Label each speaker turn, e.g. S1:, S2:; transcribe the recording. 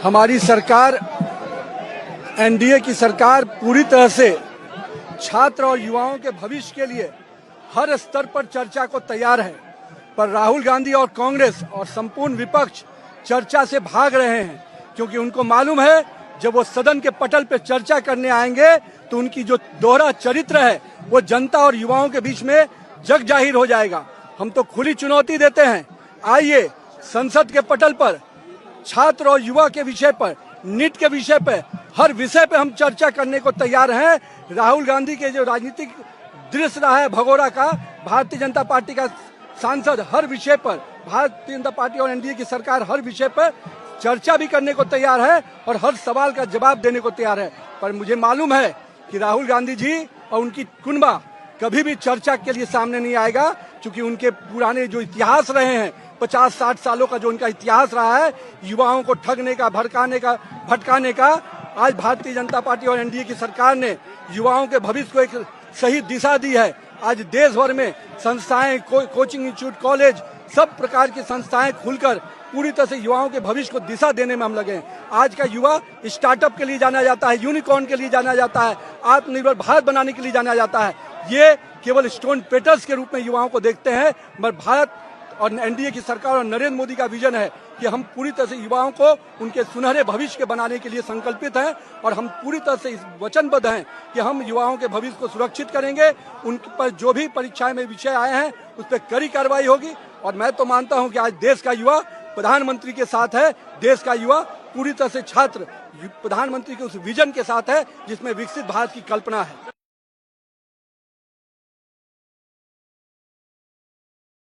S1: हमारी सरकार, एनडीए की सरकार पूरी तरह से छात्र और युवाओं के भविष्य के लिए हर स्तर पर चर्चा को तैयार है, पर राहुल गांधी और कांग्रेस और संपूर्ण विपक्ष चर्चा से भाग रहे हैं, क्योंकि उनको मालूम है जब वो सदन के पटल पर चर्चा करने आएंगे तो उनकी जो दोहरा चरित्र है वो जनता और युवाओं के बीच में जग जाहिर हो जाएगा। हम तो खुली चुनौती देते हैं, आइए संसद के पटल पर छात्र और युवा के विषय पर, नीट के विषय पर, हर विषय पर हम चर्चा करने को तैयार हैं। राहुल गांधी के जो राजनीतिक दृश्य रहा है भगोड़ा का, भारतीय जनता पार्टी का सांसद हर विषय पर, भारतीय जनता पार्टी और एनडीए की सरकार हर विषय पर चर्चा भी करने को तैयार है और हर सवाल का जवाब देने को तैयार है। पर मुझे मालूम है कि राहुल गांधी जी और उनकी कुनबा कभी भी चर्चा के लिए सामने नहीं आएगा, क्योंकि उनके पुराने जो इतिहास रहे हैं, 50-60 सालों का जो उनका इतिहास रहा है युवाओं को ठगने का, भटकाने का, आज भारतीय जनता पार्टी और एनडीए की सरकार ने युवाओं के भविष्य को एक सही दिशा दी है। आज देश भर में संस्थाएं, कोचिंग इंस्टीट्यूट, कॉलेज, सब प्रकार की संस्थाएं खुलकर पूरी तरह से युवाओं के भविष्य को दिशा देने में हम लगे हैं। आज का युवा स्टार्टअप के लिए जाना जाता है, यूनिकॉर्न के लिए जाना जाता है, आत्मनिर्भर भारत बनाने के लिए जाना जाता है। ये केवल स्टोन पेटर्स के रूप में युवाओं को देखते हैं, मगर भारत और एनडीए की सरकार और नरेंद्र मोदी का विजन है कि हम पूरी तरह से युवाओं को उनके सुनहरे भविष्य के बनाने के लिए संकल्पित हैं और हम पूरी तरह से इस वचनबद्ध हैं कि हम युवाओं के भविष्य को सुरक्षित करेंगे। उन पर जो भी परीक्षाएं में विषय आए हैं उस पर कड़ी कार्रवाई होगी और मैं तो मानता हूं कि आज देश का युवा प्रधानमंत्री के साथ है। देश का युवा पूरी तरह से छात्र प्रधानमंत्री के उस विजन के साथ है जिसमें विकसित भारत की कल्पना है।